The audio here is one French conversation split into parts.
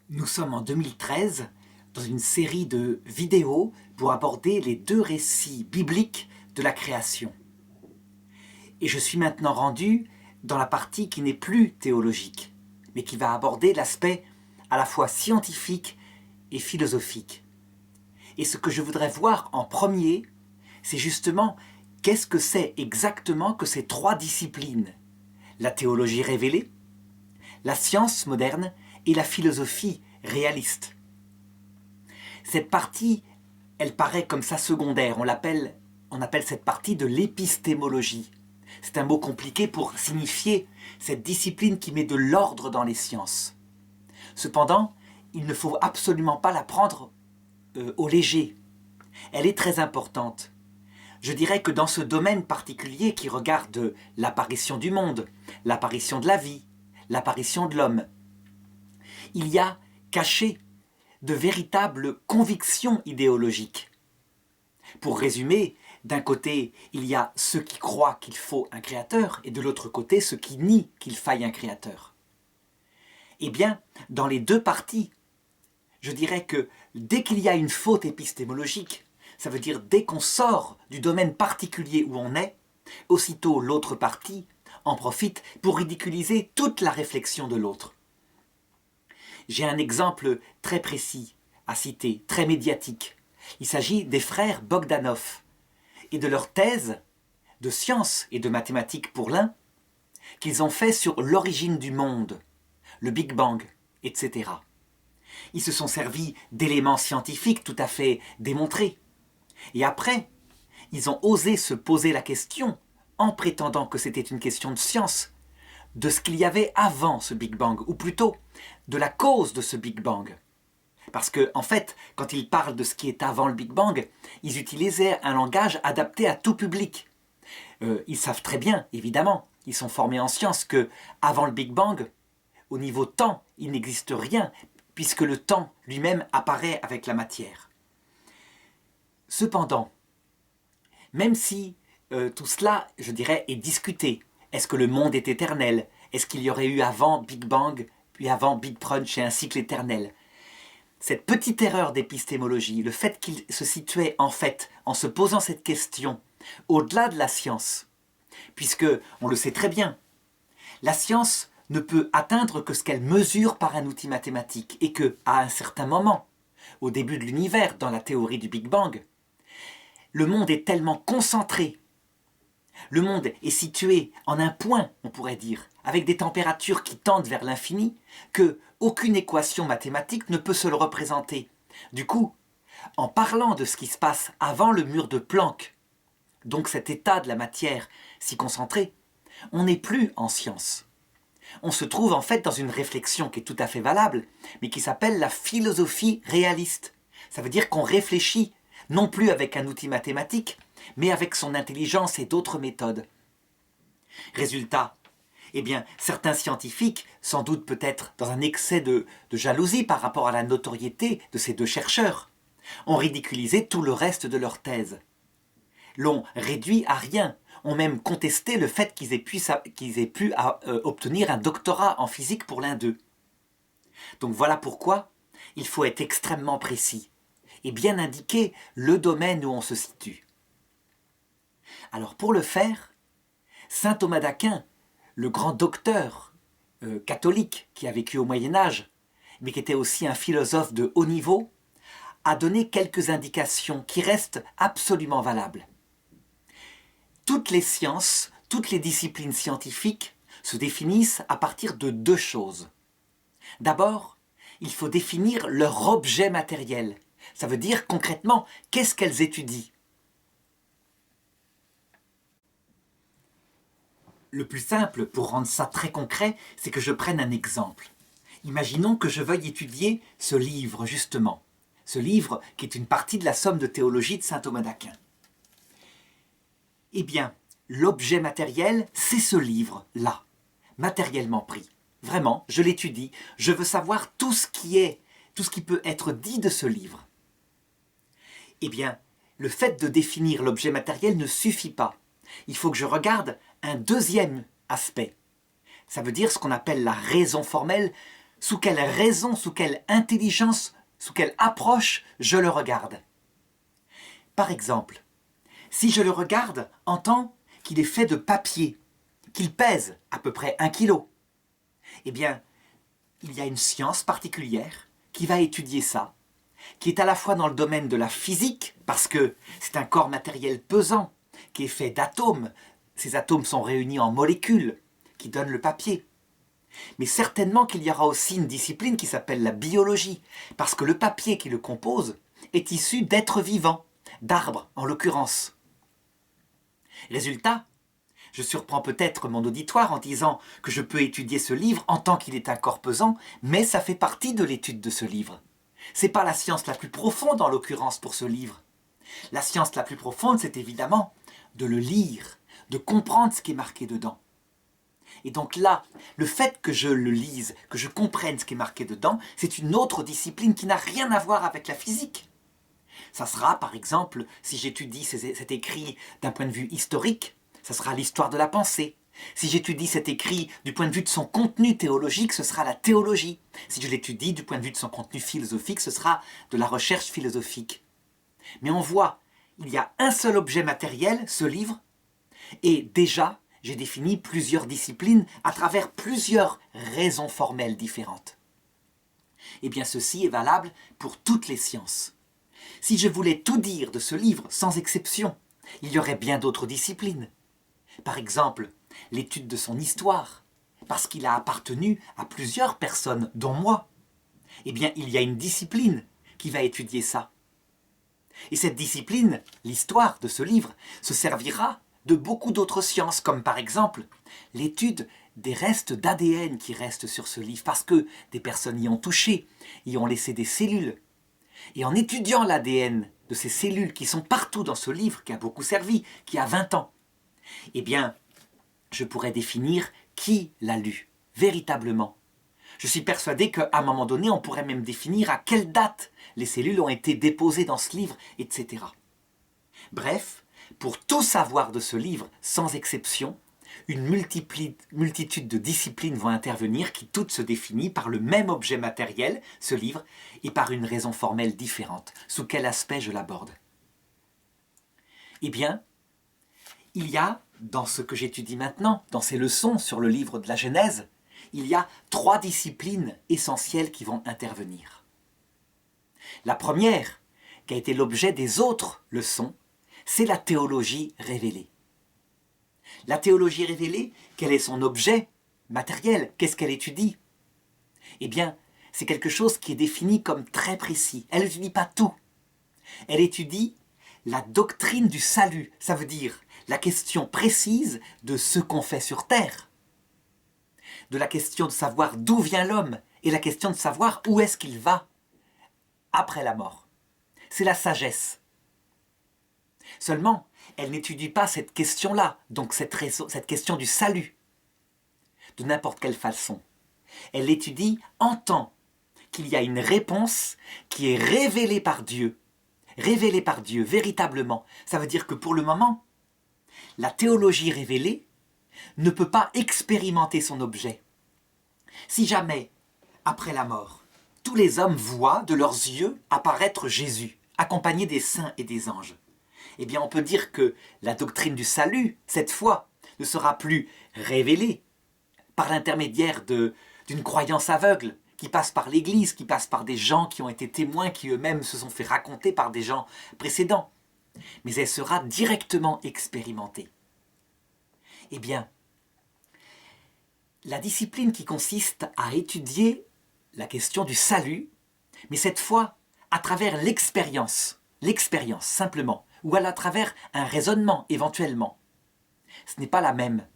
Nous sommes en 2013 dans une série de vidéos pour aborder les deux récits bibliques de la création. Et je suis maintenant rendu dans la partie qui n'est plus théologique, mais qui va aborder l'aspect à la fois scientifique et philosophique. Et ce que je voudrais voir en premier, c'est justement qu'est-ce que c'est exactement que ces trois disciplines: la théologie révélée, la science moderne et la philosophie réaliste. Cette partie, elle paraît comme ça secondaire, on appelle cette partie de l'épistémologie. C'est un mot compliqué pour signifier cette discipline qui met de l'ordre dans les sciences. Cependant, il ne faut absolument pas la prendre au léger. Elle est très importante. Je dirais que dans ce domaine particulier qui regarde l'apparition du monde, l'apparition de la vie, l'apparition de l'homme, il y a caché de véritables convictions idéologiques. Pour résumer, d'un côté, il y a ceux qui croient qu'il faut un créateur, et de l'autre côté, ceux qui nient qu'il faille un créateur. Eh bien, dans les deux parties, je dirais que dès qu'il y a une faute épistémologique, ça veut dire dès qu'on sort du domaine particulier où on est, aussitôt l'autre partie en profite pour ridiculiser toute la réflexion de l'autre. J'ai un exemple très précis à citer, très médiatique. Il s'agit des frères Bogdanov et de leur thèse de sciences et de mathématiques pour l'un qu'ils ont fait sur l'origine du monde, le Big Bang, etc. Ils se sont servis d'éléments scientifiques tout à fait démontrés. Et après, ils ont osé se poser la question, en prétendant que c'était une question de science, de ce qu'il y avait avant ce Big Bang, ou plutôt de la cause de ce Big Bang. Parce que, en fait, quand ils parlent de ce qui est avant le Big Bang, ils utilisaient un langage adapté à tout public. Ils savent très bien, évidemment, ils sont formés en sciences, que avant le Big Bang, au niveau temps, il n'existe rien, puisque le temps lui-même apparaît avec la matière. Cependant, même si tout cela, je dirais, est discuté, est-ce que le monde est éternel? Est-ce qu'il y aurait eu avant Big Bang, puis avant Big Crunch et un cycle éternel? Cette petite erreur d'épistémologie, le fait qu'il se situait en fait, en se posant cette question, au-delà de la science, puisque, on le sait très bien, la science ne peut atteindre que ce qu'elle mesure par un outil mathématique, et que, à un certain moment, au début de l'univers, dans la théorie du Big Bang, le monde est tellement concentré, le monde est situé en un point, on pourrait dire, avec des températures qui tendent vers l'infini, que aucune équation mathématique ne peut se le représenter. Du coup, en parlant de ce qui se passe avant le mur de Planck, donc cet état de la matière si concentré, on n'est plus en science. On se trouve en fait dans une réflexion qui est tout à fait valable, mais qui s'appelle la philosophie réaliste. Ça veut dire qu'on réfléchit, non plus avec un outil mathématique, mais avec son intelligence et d'autres méthodes. Résultat, eh bien, certains scientifiques, sans doute peut-être dans un excès de jalousie par rapport à la notoriété de ces deux chercheurs, ont ridiculisé tout le reste de leur thèse. L'ont réduit à rien, ont même contesté le fait qu'ils aient pu obtenir un doctorat en physique pour l'un d'eux. Donc voilà pourquoi il faut être extrêmement précis et bien indiquer le domaine où on se situe. Alors pour le faire, saint Thomas d'Aquin, le grand docteur catholique qui a vécu au Moyen-Âge, mais qui était aussi un philosophe de haut niveau, a donné quelques indications qui restent absolument valables. Toutes les sciences, toutes les disciplines scientifiques se définissent à partir de deux choses. D'abord, il faut définir leur objet matériel. Ça veut dire concrètement qu'est-ce qu'elles étudient. Le plus simple, pour rendre ça très concret, c'est que je prenne un exemple. Imaginons que je veuille étudier ce livre, justement. Ce livre qui est une partie de la somme de théologie de saint Thomas d'Aquin. Eh bien, l'objet matériel, c'est ce livre-là, matériellement pris. Vraiment, je l'étudie, je veux savoir tout ce qui peut être dit de ce livre. Eh bien, le fait de définir l'objet matériel ne suffit pas. Il faut que je regarde un deuxième aspect. Ça veut dire ce qu'on appelle la raison formelle, sous quelle raison, sous quelle intelligence, sous quelle approche je le regarde. Par exemple, si je le regarde en tant qu'il est fait de papier, qu'il pèse à peu près 1 kilo, eh bien, il y a une science particulière qui va étudier ça, qui est à la fois dans le domaine de la physique, parce que c'est un corps matériel pesant, qui est fait d'atomes. Ces atomes sont réunis en molécules, qui donnent le papier. Mais certainement qu'il y aura aussi une discipline qui s'appelle la biologie, parce que le papier qui le compose est issu d'êtres vivants, d'arbres en l'occurrence. Résultat, je surprends peut-être mon auditoire en disant que je peux étudier ce livre en tant qu'il est un corps pesant, mais ça fait partie de l'étude de ce livre. C'est pas la science la plus profonde en l'occurrence pour ce livre. La science la plus profonde, c'est évidemment de le lire, de comprendre ce qui est marqué dedans. Et donc là, le fait que je le lise, que je comprenne ce qui est marqué dedans, c'est une autre discipline qui n'a rien à voir avec la physique. Ça sera, par exemple, si j'étudie cet écrit d'un point de vue historique, ça sera l'histoire de la pensée. Si j'étudie cet écrit du point de vue de son contenu théologique, ce sera la théologie. Si je l'étudie du point de vue de son contenu philosophique, ce sera de la recherche philosophique. Mais on voit, il y a un seul objet matériel, ce livre, et déjà, j'ai défini plusieurs disciplines à travers plusieurs raisons formelles différentes. Eh bien, ceci est valable pour toutes les sciences. Si je voulais tout dire de ce livre, sans exception, il y aurait bien d'autres disciplines. Par exemple, l'étude de son histoire, parce qu'il a appartenu à plusieurs personnes, dont moi. Eh bien, il y a une discipline qui va étudier ça. Et cette discipline, l'histoire de ce livre, se servira de beaucoup d'autres sciences, comme par exemple l'étude des restes d'ADN qui restent sur ce livre, parce que des personnes y ont touché, y ont laissé des cellules. Et en étudiant l'ADN de ces cellules qui sont partout dans ce livre, qui a beaucoup servi, qui a 20 ans, eh bien, je pourrais définir qui l'a lu, véritablement. Je suis persuadé qu'à un moment donné, on pourrait même définir à quelle date les cellules ont été déposées dans ce livre, etc. Bref, pour tout savoir de ce livre, sans exception, une multitude de disciplines vont intervenir qui toutes se définissent par le même objet matériel, ce livre, et par une raison formelle différente. Sous quel aspect je l'aborde? Eh bien, il y a, dans ce que j'étudie maintenant, dans ces leçons sur le livre de la Genèse, il y a 3 disciplines essentielles qui vont intervenir. La première, qui a été l'objet des autres leçons, c'est la théologie révélée. La théologie révélée, quel est son objet matériel? Qu'est-ce qu'elle étudie? Eh bien, c'est quelque chose qui est défini comme très précis. Elle n'étudie pas tout. Elle étudie la doctrine du salut, ça veut dire la question précise de ce qu'on fait sur terre, de la question de savoir d'où vient l'homme et la question de savoir où est-ce qu'il va après la mort. C'est la sagesse. Seulement, elle n'étudie pas cette question-là, donc cette question du salut, de n'importe quelle façon. Elle l'étudie en tant qu'il y a une réponse qui est révélée par Dieu véritablement. Ça veut dire que pour le moment, la théologie révélée ne peut pas expérimenter son objet. Si jamais, après la mort, tous les hommes voient de leurs yeux apparaître Jésus, accompagné des saints et des anges, eh bien on peut dire que la doctrine du salut, cette fois, ne sera plus révélée par l'intermédiaire d'une croyance aveugle, qui passe par l'Église, qui passe par des gens qui ont été témoins, qui eux-mêmes se sont fait raconter par des gens précédents. Mais elle sera directement expérimentée. Eh bien, la discipline qui consiste à étudier la question du salut, mais cette fois à travers l'expérience simplement, ou à travers un raisonnement éventuellement, ce n'est pas la même.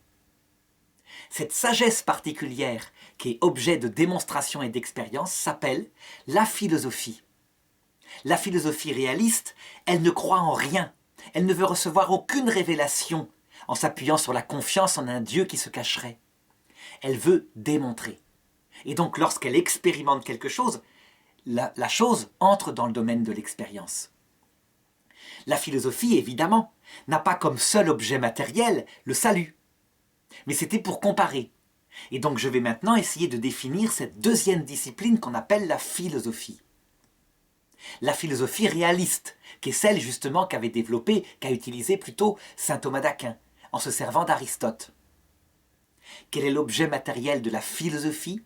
Cette sagesse particulière qui est objet de démonstration et d'expérience s'appelle la philosophie. La philosophie réaliste, elle ne croit en rien. Elle ne veut recevoir aucune révélation en s'appuyant sur la confiance en un Dieu qui se cacherait. Elle veut démontrer. Et donc lorsqu'elle expérimente quelque chose, la chose entre dans le domaine de l'expérience. La philosophie, évidemment, n'a pas comme seul objet matériel le salut. Mais c'était pour comparer. Et donc je vais maintenant essayer de définir cette deuxième discipline qu'on appelle la philosophie. La philosophie réaliste, qui est celle justement qu'avait développée, qu'a utilisée plutôt saint Thomas d'Aquin, en se servant d'Aristote. Quel est l'objet matériel de la philosophie?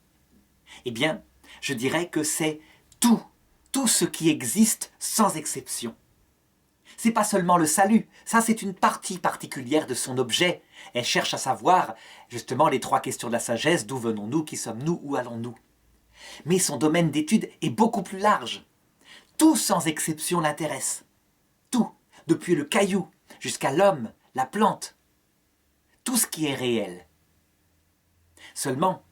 Eh bien, je dirais que c'est tout ce qui existe sans exception. C'est pas seulement le salut, ça c'est une partie particulière de son objet. Elle cherche à savoir justement les 3 questions de la sagesse, d'où venons-nous, qui sommes-nous, où allons-nous. Mais son domaine d'étude est beaucoup plus large. Tout sans exception l'intéresse. Tout, depuis le caillou jusqu'à l'homme, la plante. Tout ce qui est réel. Seulement,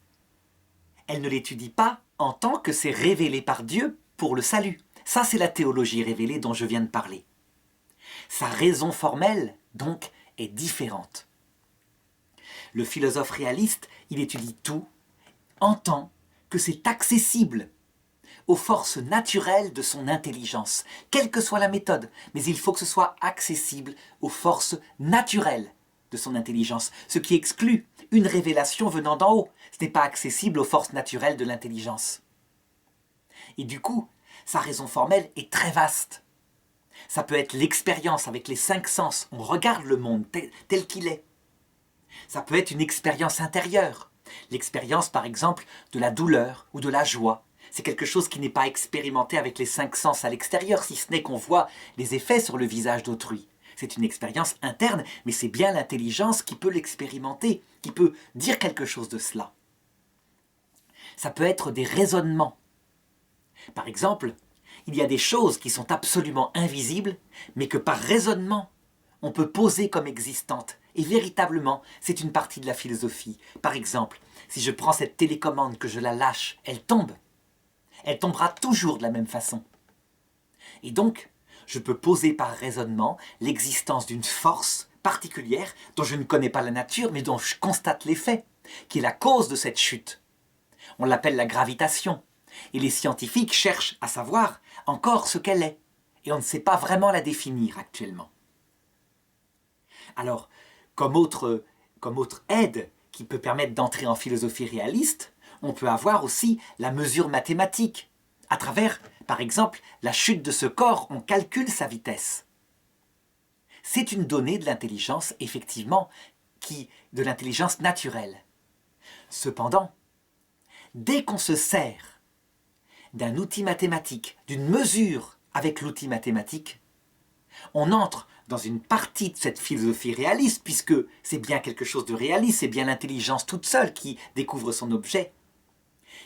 elle ne l'étudie pas en tant que c'est révélé par Dieu pour le salut. Ça c'est la théologie révélée dont je viens de parler. Sa raison formelle, donc, est différente. Le philosophe réaliste, il étudie tout en tant que c'est accessible aux forces naturelles de son intelligence, quelle que soit la méthode, mais il faut que ce soit accessible aux forces naturelles de son intelligence, ce qui exclut une révélation venant d'en haut. Ce n'est pas accessible aux forces naturelles de l'intelligence. Et du coup, sa raison formelle est très vaste. Ça peut être l'expérience avec les 5 sens, on regarde le monde tel qu'il est. Ça peut être une expérience intérieure, l'expérience par exemple de la douleur ou de la joie. C'est quelque chose qui n'est pas expérimenté avec les 5 sens à l'extérieur, si ce n'est qu'on voit les effets sur le visage d'autrui. C'est une expérience interne, mais c'est bien l'intelligence qui peut l'expérimenter, qui peut dire quelque chose de cela. Ça peut être des raisonnements. Par exemple, il y a des choses qui sont absolument invisibles, mais que par raisonnement, on peut poser comme existantes. Et véritablement, c'est une partie de la philosophie. Par exemple, si je prends cette télécommande, que je la lâche, elle tombe. Elle tombera toujours de la même façon. Et donc, je peux poser par raisonnement l'existence d'une force particulière dont je ne connais pas la nature, mais dont je constate l'effet, qui est la cause de cette chute. On l'appelle la gravitation. Et les scientifiques cherchent à savoir encore ce qu'elle est. Et on ne sait pas vraiment la définir actuellement. Alors, comme autre aide qui peut permettre d'entrer en philosophie réaliste, on peut avoir aussi la mesure mathématique. À travers, par exemple, la chute de ce corps, on calcule sa vitesse. C'est une donnée de l'intelligence, effectivement, de l'intelligence naturelle. Cependant, dès qu'on se sert d'un outil mathématique, d'une mesure avec l'outil mathématique, on entre dans une partie de cette philosophie réaliste, puisque c'est bien quelque chose de réaliste, c'est bien l'intelligence toute seule qui découvre son objet,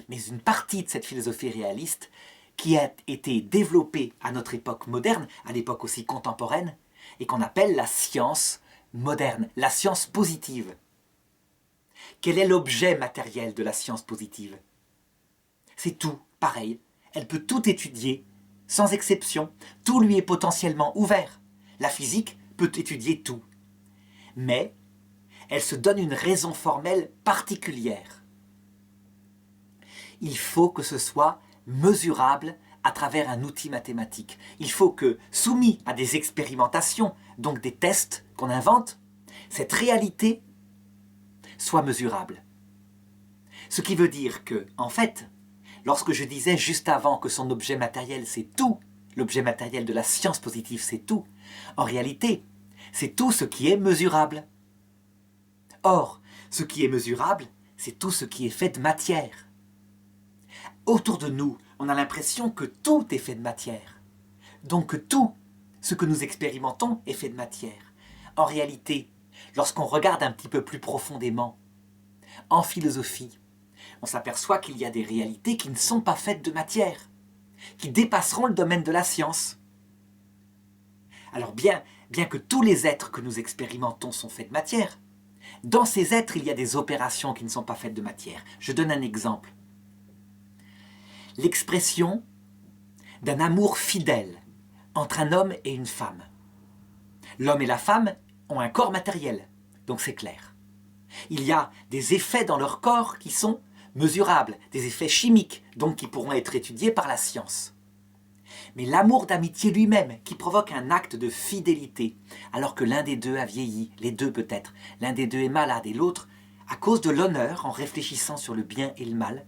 mais une partie de cette philosophie réaliste qui a été développée à notre époque moderne, à l'époque aussi contemporaine, et qu'on appelle la science moderne, la science positive. Quel est l'objet matériel de la science positive? C'est tout, pareil. Elle peut tout étudier, sans exception. Tout lui est potentiellement ouvert. La physique peut étudier tout. Mais elle se donne une raison formelle particulière. Il faut que ce soit mesurable à travers un outil mathématique. Il faut que, soumis à des expérimentations, donc des tests qu'on invente, cette réalité soit mesurable. Ce qui veut dire que, en fait, lorsque je disais juste avant que son objet matériel c'est tout, l'objet matériel de la science positive c'est tout, en réalité, c'est tout ce qui est mesurable. Or, ce qui est mesurable, c'est tout ce qui est fait de matière. Autour de nous, on a l'impression que tout est fait de matière. Donc que tout ce que nous expérimentons est fait de matière. En réalité, lorsqu'on regarde un petit peu plus profondément, en philosophie, on s'aperçoit qu'il y a des réalités qui ne sont pas faites de matière, qui dépasseront le domaine de la science. Alors bien que tous les êtres que nous expérimentons sont faits de matière, dans ces êtres, il y a des opérations qui ne sont pas faites de matière. Je donne un exemple. L'expression d'un amour fidèle entre un homme et une femme. L'homme et la femme ont un corps matériel, donc c'est clair. Il y a des effets dans leur corps qui sont mesurables, des effets chimiques, donc qui pourront être étudiés par la science. Mais l'amour d'amitié lui-même, qui provoque un acte de fidélité, alors que l'un des deux a vieilli, les deux peut-être, l'un des deux est malade et l'autre à cause de l'honneur, en réfléchissant sur le bien et le mal,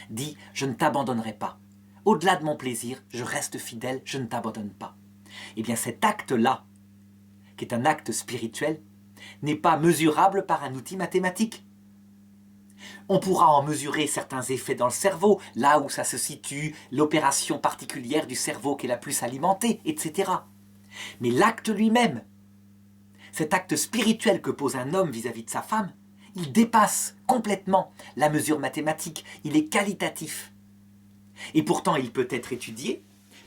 dit « je ne t'abandonnerai pas. Au-delà de mon plaisir, je reste fidèle, je ne t'abandonne pas. » Eh bien cet acte-là, qui est un acte spirituel, n'est pas mesurable par un outil mathématique. On pourra en mesurer certains effets dans le cerveau, là où ça se situe, l'opération particulière du cerveau qui est la plus alimentée, etc. Mais l'acte lui-même, cet acte spirituel que pose un homme vis-à-vis de sa femme, il dépasse complètement la mesure mathématique, il est qualitatif. Et pourtant il peut être étudié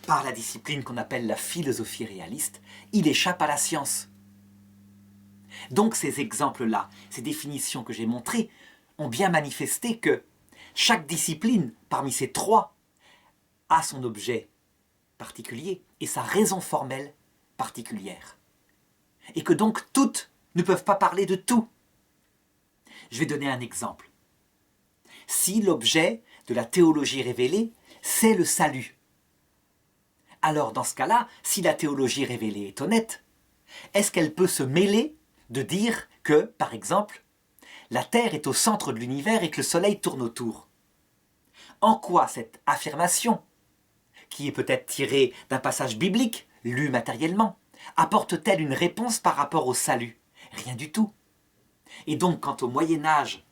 par la discipline qu'on appelle la philosophie réaliste, il échappe à la science. Donc ces exemples-là, ces définitions que j'ai montrées, ont bien manifesté que chaque discipline, parmi ces trois, a son objet particulier et sa raison formelle particulière. Et que donc toutes ne peuvent pas parler de tout. Je vais donner un exemple. Si l'objet de la théologie révélée, c'est le salut, alors dans ce cas-là, si la théologie révélée est honnête, est-ce qu'elle peut se mêler de dire que, par exemple, la Terre est au centre de l'univers et que le Soleil tourne autour? En quoi cette affirmation, qui est peut-être tirée d'un passage biblique, lu matériellement, apporte-t-elle une réponse par rapport au salut? Rien du tout. Et donc, quand au Moyen-Âge,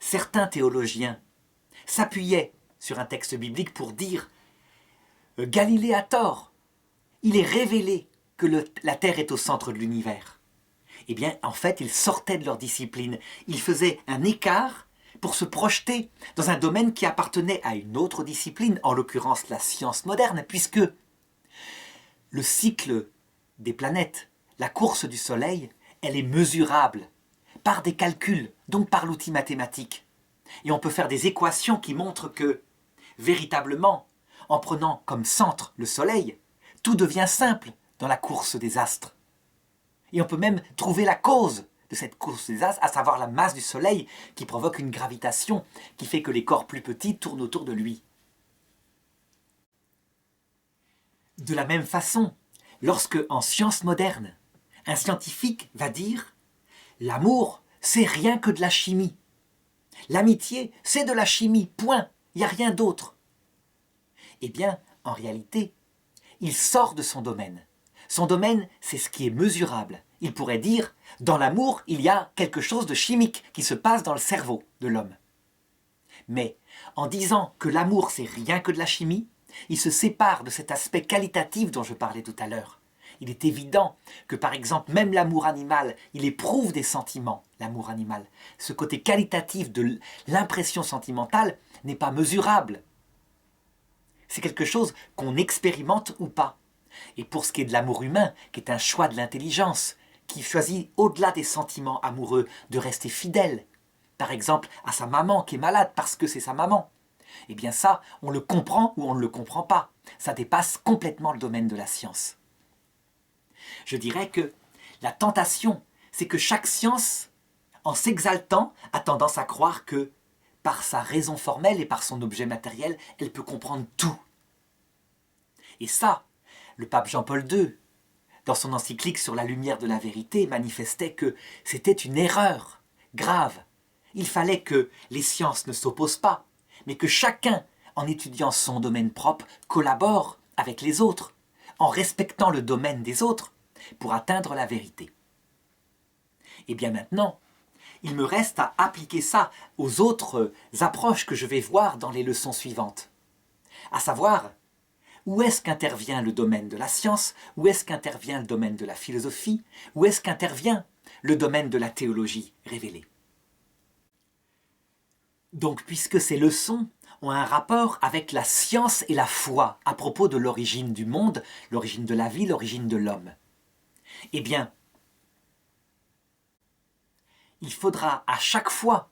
certains théologiens s'appuyaient sur un texte biblique pour dire « Galilée a tort, il est révélé que la Terre est au centre de l'univers », eh bien, en fait, ils sortaient de leur discipline. Ils faisaient un écart pour se projeter dans un domaine qui appartenait à une autre discipline, en l'occurrence la science moderne, puisque le cycle des planètes, la course du Soleil, elle est mesurable par des calculs, donc par l'outil mathématique. Et on peut faire des équations qui montrent que, véritablement, en prenant comme centre le Soleil, tout devient simple dans la course des astres. Et on peut même trouver la cause de cette course des astres, à savoir la masse du Soleil qui provoque une gravitation qui fait que les corps plus petits tournent autour de lui. De la même façon, lorsque, en science moderne, un scientifique va dire « l'amour, c'est rien que de la chimie. L'amitié, c'est de la chimie, point, il n'y a rien d'autre. » Eh bien, en réalité, il sort de son domaine. Son domaine, c'est ce qui est mesurable. Il pourrait dire, dans l'amour, il y a quelque chose de chimique qui se passe dans le cerveau de l'homme. Mais en disant que l'amour, c'est rien que de la chimie, il se sépare de cet aspect qualitatif dont je parlais tout à l'heure. Il est évident que, par exemple, même l'amour animal, il éprouve des sentiments, l'amour animal. Ce côté qualitatif de l'impression sentimentale n'est pas mesurable. C'est quelque chose qu'on expérimente ou pas. Et pour ce qui est de l'amour humain, qui est un choix de l'intelligence, qui choisit au-delà des sentiments amoureux de rester fidèle, par exemple à sa maman qui est malade parce que c'est sa maman, eh bien ça, on le comprend ou on ne le comprend pas. Ça dépasse complètement le domaine de la science. Je dirais que la tentation, c'est que chaque science, en s'exaltant, a tendance à croire que, par sa raison formelle et par son objet matériel, elle peut comprendre tout. Et ça, le pape Jean-Paul II, dans son encyclique sur la lumière de la vérité, manifestait que c'était une erreur grave. Il fallait que les sciences ne s'opposent pas, mais que chacun, en étudiant son domaine propre, collabore avec les autres, en respectant le domaine des autres, pour atteindre la vérité. Et bien maintenant, il me reste à appliquer ça aux autres approches que je vais voir dans les leçons suivantes. À savoir, où est-ce qu'intervient le domaine de la science, où est-ce qu'intervient le domaine de la philosophie, où est-ce qu'intervient le domaine de la théologie révélée. Donc, puisque ces leçons ont un rapport avec la science et la foi à propos de l'origine du monde, l'origine de la vie, l'origine de l'homme, eh bien, il faudra à chaque fois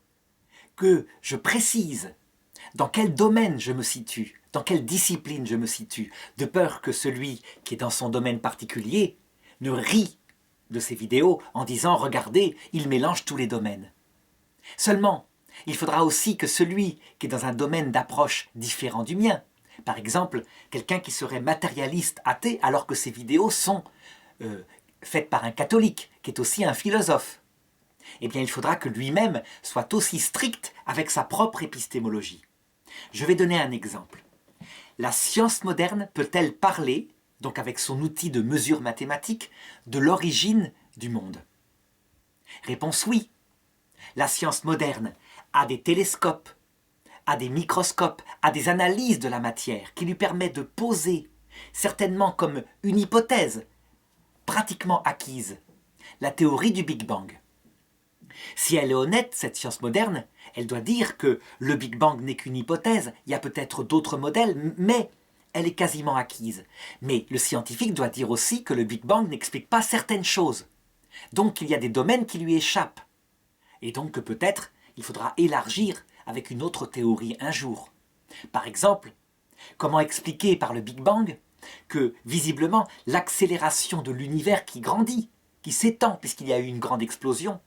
que je précise dans quel domaine je me situe, dans quelle discipline je me situe, de peur que celui qui est dans son domaine particulier ne rie de ces vidéos en disant « Regardez, il mélange tous les domaines ». Seulement, il faudra aussi que celui qui est dans un domaine d'approche différent du mien, par exemple, quelqu'un qui serait matérialiste athée alors que ses vidéos sont faites par un catholique, qui est aussi un philosophe, eh bien il faudra que lui-même soit aussi strict avec sa propre épistémologie. Je vais donner un exemple. La science moderne peut-elle parler, donc avec son outil de mesure mathématique, de l'origine du monde? Réponse oui. La science moderne a des télescopes, a des microscopes, a des analyses de la matière qui lui permettent de poser, certainement comme une hypothèse pratiquement acquise, la théorie du Big Bang. Si elle est honnête, cette science moderne, elle doit dire que le Big Bang n'est qu'une hypothèse, il y a peut-être d'autres modèles, mais elle est quasiment acquise. Mais le scientifique doit dire aussi que le Big Bang n'explique pas certaines choses. Donc il y a des domaines qui lui échappent. Et donc que peut-être il faudra élargir avec une autre théorie un jour. Par exemple, comment expliquer par le Big Bang que visiblement l'accélération de l'univers qui grandit, qui s'étend puisqu'il y a eu une grande explosion,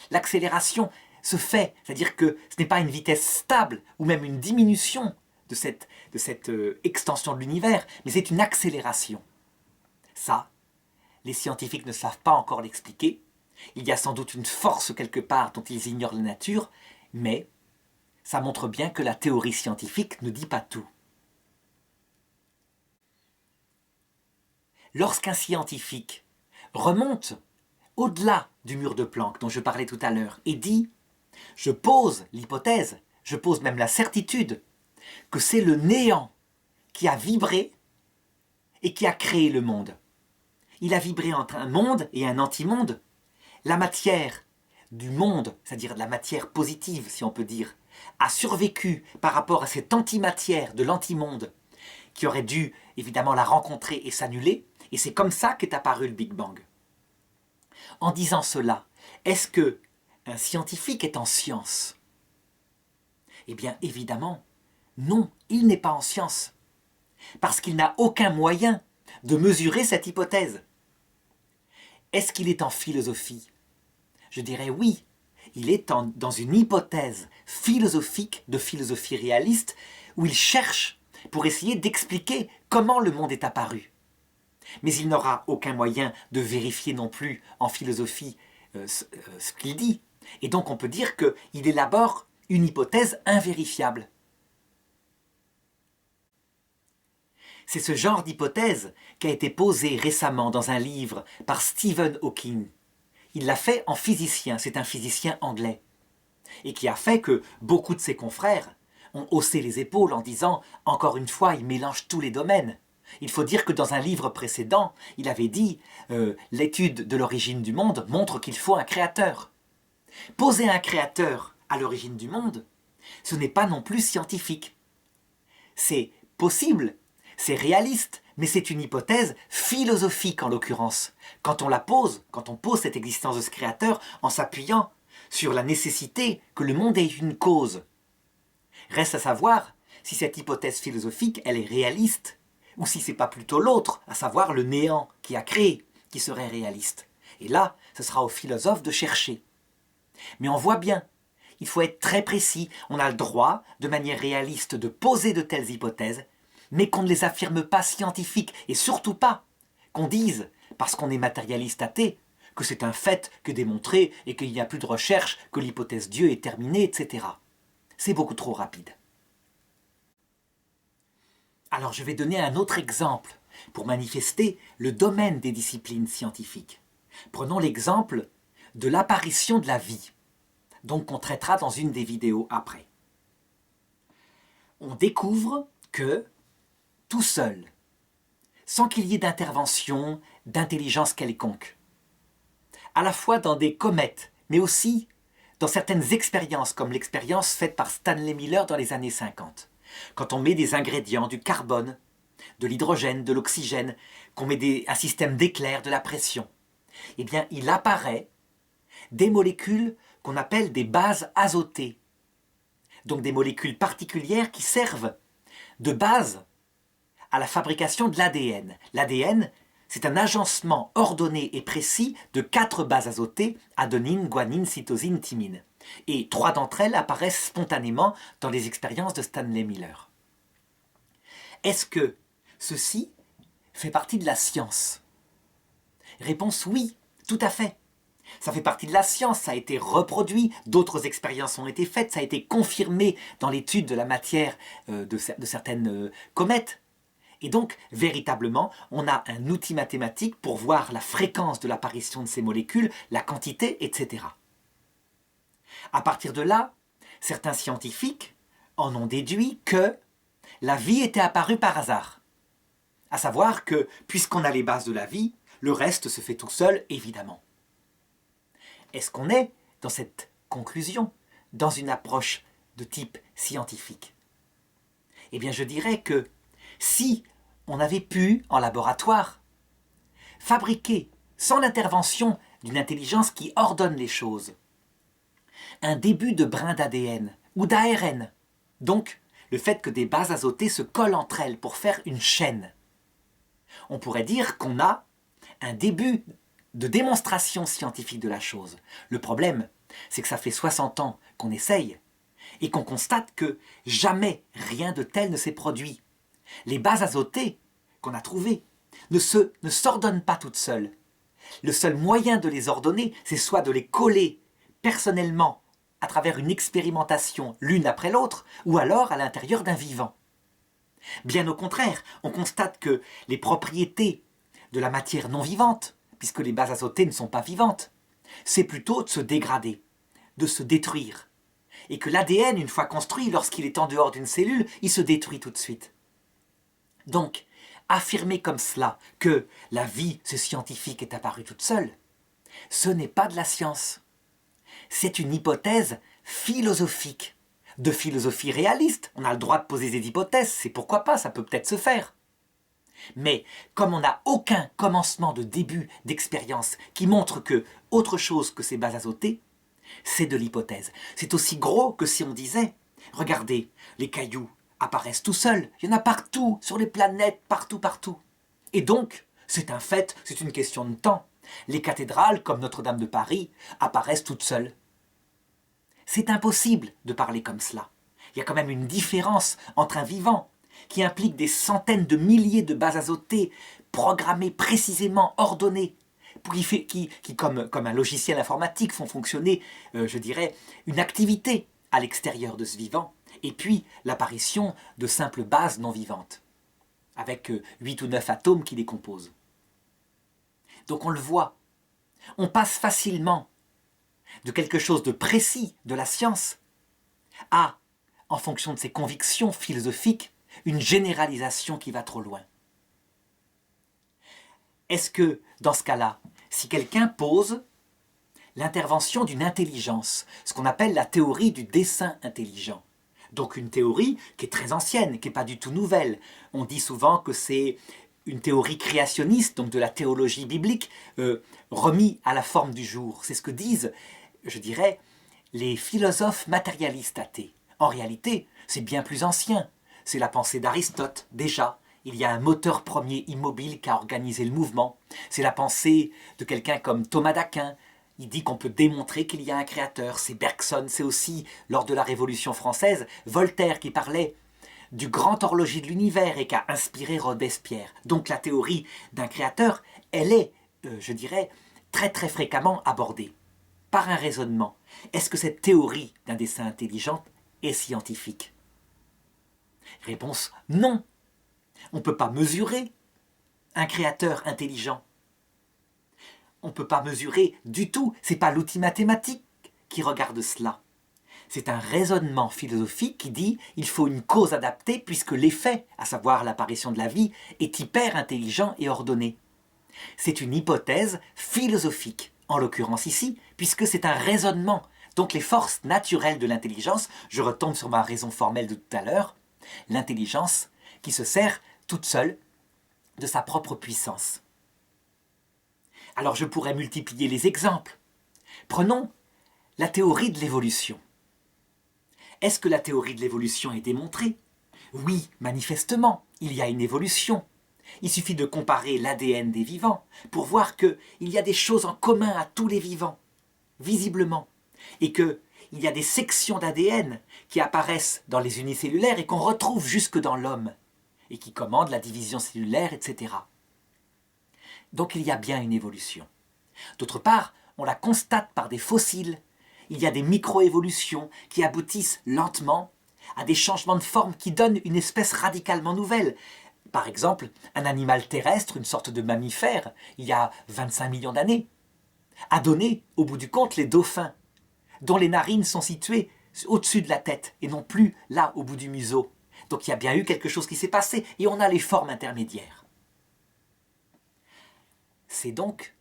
l'accélération se fait, c'est-à-dire que ce n'est pas une vitesse stable ou même une diminution de cette extension de l'univers, mais c'est une accélération. Ça, les scientifiques ne savent pas encore l'expliquer. Il y a sans doute une force quelque part dont ils ignorent la nature, mais ça montre bien que la théorie scientifique ne dit pas tout. Lorsqu'un scientifique remonte au-delà du mur de Planck dont je parlais tout à l'heure et dit « je pose l'hypothèse, je pose même la certitude que c'est le néant qui a vibré et qui a créé le monde. Il a vibré entre un monde et un antimonde. La matière du monde, c'est-à-dire de la matière positive si on peut dire, a survécu par rapport à cette antimatière de l'antimonde qui aurait dû évidemment la rencontrer et s'annuler, et c'est comme ça qu'est apparu le Big Bang. En disant cela, est-ce que un scientifique est en science? Eh bien évidemment, non, il n'est pas en science, parce qu'il n'a aucun moyen de mesurer cette hypothèse. Est-ce qu'il est en philosophie? Je dirais oui, il est dans une hypothèse philosophique, de philosophie réaliste, où il cherche pour essayer d'expliquer comment le monde est apparu. Mais il n'aura aucun moyen de vérifier non plus en philosophie ce qu'il dit. Et donc on peut dire qu'il élabore une hypothèse invérifiable. C'est ce genre d'hypothèse qui a été posée récemment dans un livre par Stephen Hawking. Il l'a fait en physicien, c'est un physicien anglais. Et qui a fait que beaucoup de ses confrères ont haussé les épaules en disant « Encore une fois, il mélange tous les domaines ». Il faut dire que dans un livre précédent, il avait dit « L'étude de l'origine du monde montre qu'il faut un créateur ». Poser un créateur à l'origine du monde, ce n'est pas non plus scientifique. C'est possible, c'est réaliste, mais c'est une hypothèse philosophique en l'occurrence. Quand on pose cette existence de ce créateur en s'appuyant sur la nécessité que le monde ait une cause. Reste à savoir si cette hypothèse philosophique, elle est réaliste, ou si c'est pas plutôt l'autre, à savoir le néant qui a créé, qui serait réaliste. Et là, ce sera aux philosophes de chercher. Mais on voit bien, il faut être très précis, on a le droit, de manière réaliste, de poser de telles hypothèses, mais qu'on ne les affirme pas scientifiques, et surtout pas qu'on dise, parce qu'on est matérialiste athée, que c'est un fait que démontrer et qu'il n'y a plus de recherche, que l'hypothèse Dieu est terminée, etc. C'est beaucoup trop rapide. Alors je vais donner un autre exemple pour manifester le domaine des disciplines scientifiques. Prenons l'exemple de l'apparition de la vie, donc qu'on traitera dans une des vidéos après. On découvre que, tout seul, sans qu'il y ait d'intervention, d'intelligence quelconque, à la fois dans des comètes, mais aussi dans certaines expériences, comme l'expérience faite par Stanley Miller dans les années 50. Quand on met des ingrédients, du carbone, de l'hydrogène, de l'oxygène, qu'on met un système d'éclair, de la pression, eh bien il apparaît des molécules qu'on appelle des bases azotées. Donc des molécules particulières qui servent de base à la fabrication de l'ADN. L'ADN, c'est un agencement ordonné et précis de 4 bases azotées, adenine, guanine, cytosine, thymine. Et 3 d'entre elles apparaissent spontanément dans les expériences de Stanley Miller. Est-ce que ceci fait partie de la science? Réponse oui, tout à fait. Ça fait partie de la science, ça a été reproduit, d'autres expériences ont été faites, ça a été confirmé dans l'étude de la matière de certaines comètes. Et donc, véritablement, on a un outil mathématique pour voir la fréquence de l'apparition de ces molécules, la quantité, etc. À partir de là, certains scientifiques en ont déduit que la vie était apparue par hasard. À savoir que, puisqu'on a les bases de la vie, le reste se fait tout seul, évidemment. Est-ce qu'on est, dans cette conclusion, dans une approche de type scientifique? Eh bien, je dirais que si on avait pu, en laboratoire, fabriquer, sans l'intervention d'une intelligence qui ordonne les choses, un début de brin d'ADN ou d'ARN, donc le fait que des bases azotées se collent entre elles pour faire une chaîne, on pourrait dire qu'on a un début de démonstration scientifique de la chose. Le problème, c'est que ça fait 60 ans qu'on essaye et qu'on constate que jamais rien de tel ne s'est produit. Les bases azotées qu'on a trouvées ne s'ordonnent pas toutes seules. Le seul moyen de les ordonner, c'est soit de les coller personnellement à travers une expérimentation l'une après l'autre, ou alors à l'intérieur d'un vivant. Bien au contraire, on constate que les propriétés de la matière non vivante, puisque les bases azotées ne sont pas vivantes, c'est plutôt de se dégrader, de se détruire. Et que l'ADN, une fois construit, lorsqu'il est en dehors d'une cellule, il se détruit tout de suite. Donc, affirmer comme cela que la vie, ce scientifique, est apparue toute seule, ce n'est pas de la science. C'est une hypothèse philosophique, de philosophie réaliste. On a le droit de poser des hypothèses, c'est pourquoi pas, ça peut peut-être se faire. Mais comme on n'a aucun commencement de début d'expérience qui montre que autre chose que ces bases azotées, c'est de l'hypothèse. C'est aussi gros que si on disait « Regardez, les cailloux apparaissent tout seuls, il y en a partout, sur les planètes, partout, partout. » Et donc, c'est un fait, c'est une question de temps. Les cathédrales, comme Notre-Dame de Paris, apparaissent toutes seules. C'est impossible de parler comme cela. Il y a quand même une différence entre un vivant qui implique des centaines de milliers de bases azotées programmées précisément, ordonnées, qui comme un logiciel informatique, font fonctionner, je dirais, une activité à l'extérieur de ce vivant, et puis l'apparition de simples bases non vivantes, avec 8 ou 9 atomes qui les composent. Donc on le voit, on passe facilement de quelque chose de précis de la science à, en fonction de ses convictions philosophiques, une généralisation qui va trop loin. Est-ce que, dans ce cas-là, si quelqu'un pose l'intervention d'une intelligence, ce qu'on appelle la théorie du dessein intelligent, donc une théorie qui est très ancienne, qui n'est pas du tout nouvelle, on dit souvent que c'est une théorie créationniste, donc de la théologie biblique, remis à la forme du jour. C'est ce que disent, je dirais, les philosophes matérialistes athées. En réalité, c'est bien plus ancien. C'est la pensée d'Aristote, déjà. Il y a un moteur premier immobile qui a organisé le mouvement. C'est la pensée de quelqu'un comme Thomas d'Aquin. Il dit qu'on peut démontrer qu'il y a un créateur. C'est Bergson, c'est aussi, lors de la Révolution française, Voltaire qui parlait du grand horloger de l'univers et qui a inspiré Robespierre. Donc la théorie d'un créateur, elle est, je dirais, très très fréquemment abordée par un raisonnement. Est-ce que cette théorie d'un dessein intelligent est scientifique? Réponse non. On ne peut pas mesurer un créateur intelligent. On ne peut pas mesurer du tout. Ce n'est pas l'outil mathématique qui regarde cela. C'est un raisonnement philosophique qui dit qu'il faut une cause adaptée puisque l'effet, à savoir l'apparition de la vie, est hyper intelligent et ordonné. C'est une hypothèse philosophique, en l'occurrence ici, puisque c'est un raisonnement. Donc les forces naturelles de l'intelligence, je retombe sur ma raison formelle de tout à l'heure, l'intelligence qui se sert toute seule de sa propre puissance. Alors je pourrais multiplier les exemples. Prenons la théorie de l'évolution. Est-ce que la théorie de l'évolution est démontrée? Oui, manifestement, il y a une évolution. Il suffit de comparer l'ADN des vivants pour voir qu'il y a des choses en commun à tous les vivants, visiblement, et qu'il y a des sections d'ADN qui apparaissent dans les unicellulaires et qu'on retrouve jusque dans l'homme, et qui commandent la division cellulaire, etc. Donc il y a bien une évolution. D'autre part, on la constate par des fossiles. Il y a des micro-évolutions qui aboutissent lentement à des changements de forme qui donnent une espèce radicalement nouvelle. Par exemple, un animal terrestre, une sorte de mammifère, il y a 25 millions d'années, a donné, au bout du compte, les dauphins, dont les narines sont situées au-dessus de la tête et non plus là, au bout du museau. Donc il y a bien eu quelque chose qui s'est passé et on a les formes intermédiaires. C'est donc,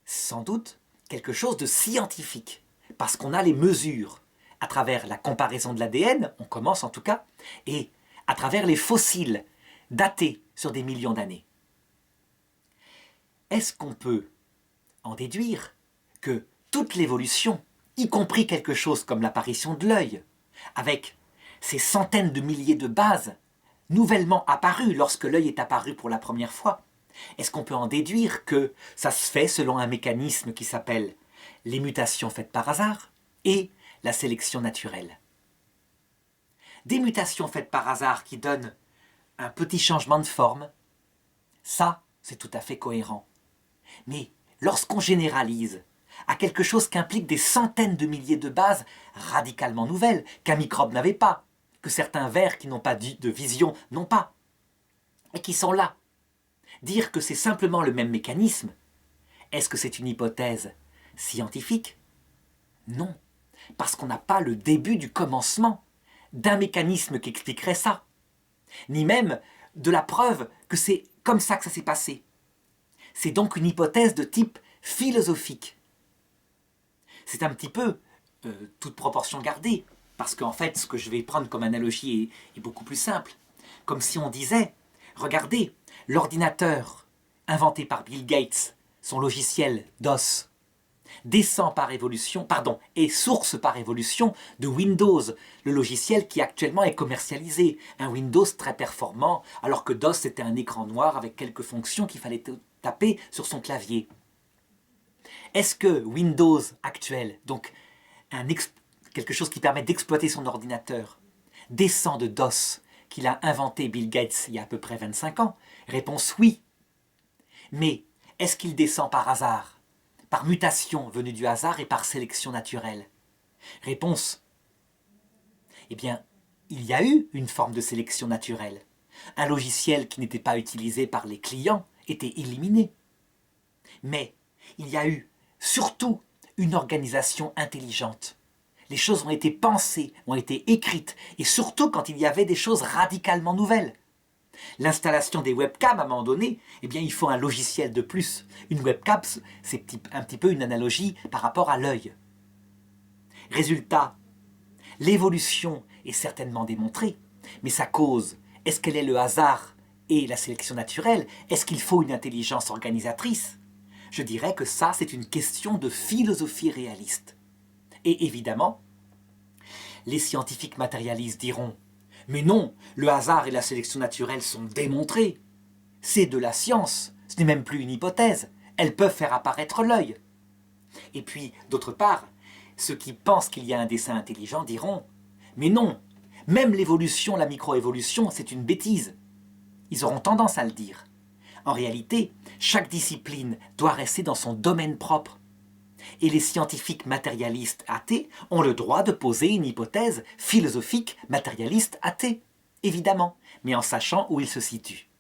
sans doute, quelque chose de scientifique, parce qu'on a les mesures à travers la comparaison de l'ADN, on commence en tout cas, et à travers les fossiles datés sur des millions d'années. Est-ce qu'on peut en déduire que toute l'évolution, y compris quelque chose comme l'apparition de l'œil, avec ces centaines de milliers de bases nouvellement apparues lorsque l'œil est apparu pour la première fois, est-ce qu'on peut en déduire que ça se fait selon un mécanisme qui s'appelle les mutations faites par hasard et la sélection naturelle? Des mutations faites par hasard qui donnent un petit changement de forme, ça, c'est tout à fait cohérent. Mais lorsqu'on généralise à quelque chose qui implique des centaines de milliers de bases radicalement nouvelles, qu'un microbe n'avait pas, que certains vers qui n'ont pas de vision n'ont pas, et qui sont là, dire que c'est simplement le même mécanisme, est-ce que c'est une hypothèse scientifique? Non, parce qu'on n'a pas le début du commencement d'un mécanisme qui expliquerait ça, ni même de la preuve que c'est comme ça que ça s'est passé. C'est donc une hypothèse de type philosophique. C'est un petit peu, toute proportion gardée, parce qu'en fait, ce que je vais prendre comme analogie est beaucoup plus simple. Comme si on disait, regardez, l'ordinateur inventé par Bill Gates, son logiciel DOS, descend par évolution, est source par évolution de Windows, le logiciel qui actuellement est commercialisé. Un Windows très performant, alors que DOS c'était un écran noir avec quelques fonctions qu'il fallait taper sur son clavier. Est-ce que Windows actuel, donc quelque chose qui permet d'exploiter son ordinateur, descend de DOS qu'il a inventé Bill Gates il y a à peu près 25 ans? Réponse oui. Mais est-ce qu'il descend par hasard, par mutation venue du hasard et par sélection naturelle? Réponse. Eh bien, il y a eu une forme de sélection naturelle. Un logiciel qui n'était pas utilisé par les clients était éliminé. Mais il y a eu surtout une organisation intelligente. Les choses ont été pensées, ont été écrites, et surtout quand il y avait des choses radicalement nouvelles. L'installation des webcams, à un moment donné, eh bien, il faut un logiciel de plus. Une webcam, c'est un petit peu une analogie par rapport à l'œil. Résultat, l'évolution est certainement démontrée, mais sa cause, est-ce qu'elle est le hasard et la sélection naturelle? Est-ce qu'il faut une intelligence organisatrice? Je dirais que ça, c'est une question de philosophie réaliste. Et évidemment, les scientifiques matérialistes diront « Mais non, le hasard et la sélection naturelle sont démontrés. C'est de la science, ce n'est même plus une hypothèse. Elles peuvent faire apparaître l'œil. » Et puis, d'autre part, ceux qui pensent qu'il y a un dessin intelligent diront « Mais non, même l'évolution, la microévolution, c'est une bêtise. » Ils auront tendance à le dire. En réalité, chaque discipline doit rester dans son domaine propre. Et les scientifiques matérialistes athées ont le droit de poser une hypothèse philosophique matérialiste athée, évidemment, mais en sachant où ils se situent.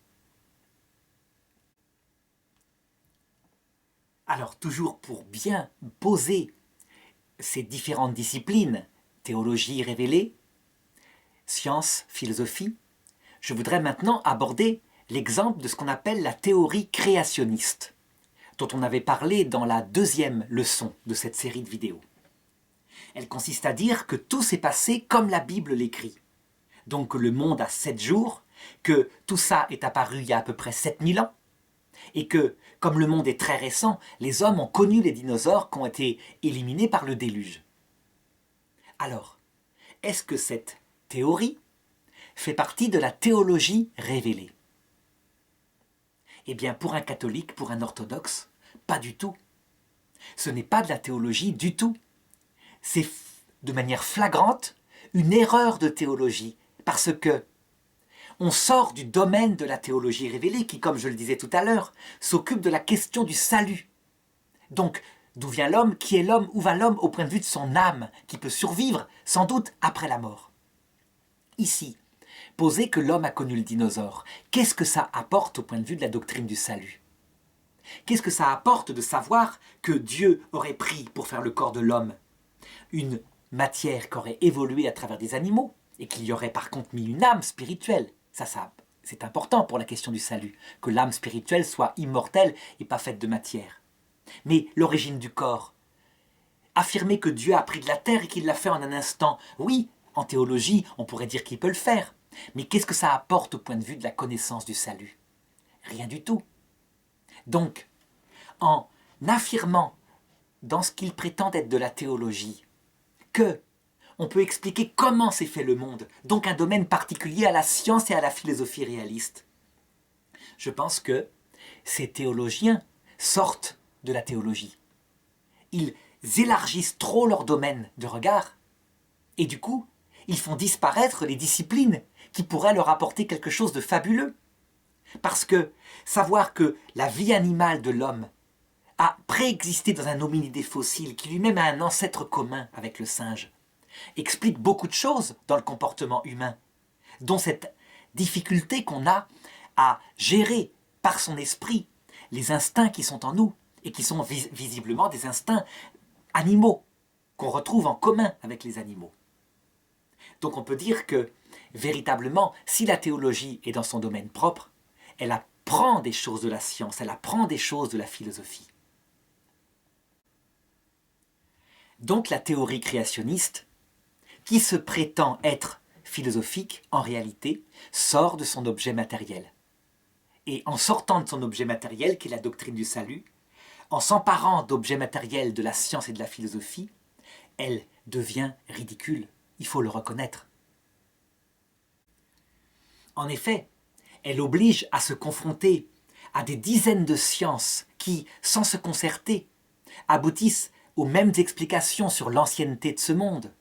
Alors, toujours pour bien poser ces différentes disciplines, théologie révélée, science, philosophie, je voudrais maintenant aborder l'exemple de ce qu'on appelle la théorie créationniste, dont on avait parlé dans la deuxième leçon de cette série de vidéos. Elle consiste à dire que tout s'est passé comme la Bible l'écrit. Donc que le monde a 7 jours, que tout ça est apparu il y a à peu près 7000 ans, et que, comme le monde est très récent, les hommes ont connu les dinosaures qui ont été éliminés par le déluge. Alors, est-ce que cette théorie fait partie de la théologie révélée? Eh bien, pour un catholique, pour un orthodoxe, pas du tout. Ce n'est pas de la théologie du tout. C'est de manière flagrante une erreur de théologie, parce que on sort du domaine de la théologie révélée qui, comme je le disais tout à l'heure, s'occupe de la question du salut. Donc, D'où vient l'homme? Qui est l'homme? Où va l'homme au point de vue de son âme, qui peut survivre, sans doute, après la mort? Ici, poser que l'homme a connu le dinosaure, qu'est-ce que ça apporte au point de vue de la doctrine du salut? Qu'est-ce que ça apporte de savoir que Dieu aurait pris pour faire le corps de l'homme une matière qui aurait évolué à travers des animaux et qu'il y aurait par contre mis une âme spirituelle? Ça, c'est important pour la question du salut, que l'âme spirituelle soit immortelle et pas faite de matière. Mais l'origine du corps, affirmer que Dieu a pris de la terre et qu'il l'a fait en un instant, oui, en théologie, on pourrait dire qu'il peut le faire. Mais qu'est-ce que ça apporte au point de vue de la connaissance du salut? Rien du tout. Donc, en affirmant dans ce qu'il prétend être de la théologie que on peut expliquer comment s'est fait le monde, donc un domaine particulier à la science et à la philosophie réaliste, je pense que ces théologiens sortent de la théologie. Ils élargissent trop leur domaine de regard et du coup, ils font disparaître les disciplines qui pourraient leur apporter quelque chose de fabuleux. Parce que savoir que la vie animale de l'homme a préexisté dans un hominidé fossile qui lui-même a un ancêtre commun avec le singe explique beaucoup de choses dans le comportement humain, dont cette difficulté qu'on a à gérer par son esprit les instincts qui sont en nous et qui sont visiblement des instincts animaux qu'on retrouve en commun avec les animaux. Donc on peut dire que, véritablement, si la théologie est dans son domaine propre, elle apprend des choses de la science, elle apprend des choses de la philosophie. Donc la théorie créationniste, qui se prétend être philosophique, en réalité, sort de son objet matériel. Et en sortant de son objet matériel, qui est la doctrine du salut, en s'emparant d'objets matériels de la science et de la philosophie, elle devient ridicule. Il faut le reconnaître. En effet, elle oblige à se confronter à des dizaines de sciences qui, sans se concerter, aboutissent aux mêmes explications sur l'ancienneté de ce monde.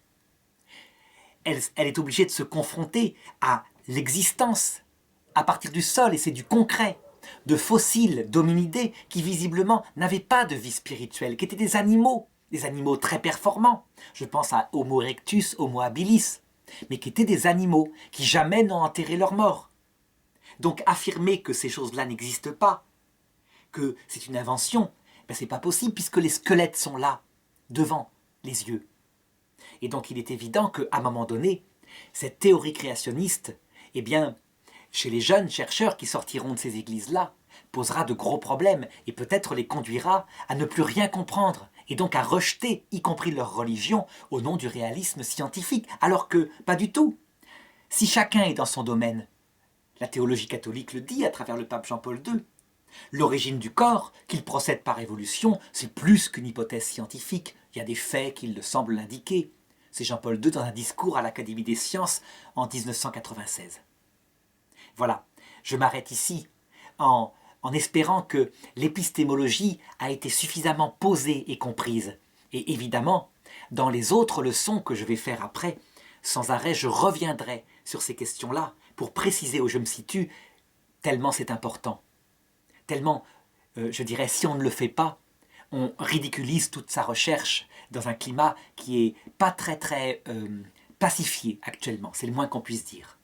Elle est obligée de se confronter à l'existence, à partir du sol, et c'est du concret, de fossiles d'hominidés qui visiblement n'avaient pas de vie spirituelle, qui étaient des animaux très performants. Je pense à Homo erectus, Homo habilis, mais qui étaient des animaux qui jamais n'ont enterré leur mort. Donc affirmer que ces choses-là n'existent pas, que c'est une invention, ben c'est pas possible puisque les squelettes sont là, devant les yeux. Et donc il est évident qu'à un moment donné, cette théorie créationniste, eh bien, chez les jeunes chercheurs qui sortiront de ces églises-là, posera de gros problèmes et peut-être les conduira à ne plus rien comprendre et donc à rejeter, y compris leur religion, au nom du réalisme scientifique, alors que, pas du tout. Si chacun est dans son domaine, la théologie catholique le dit à travers le pape Jean-Paul II, l'origine du corps, qu'il procède par évolution, c'est plus qu'une hypothèse scientifique, il y a des faits qui le semblent l'indiquer. C'est Jean-Paul II dans un discours à l'Académie des sciences en 1996. Voilà, je m'arrête ici en espérant que l'épistémologie a été suffisamment posée et comprise. Et évidemment, dans les autres leçons que je vais faire après, sans arrêt, je reviendrai sur ces questions-là pour préciser où je me situe, tellement c'est important. Tellement, je dirais, si on ne le fait pas, on ridiculise toute sa recherche dans un climat qui est pas très pacifié actuellement, c'est le moins qu'on puisse dire.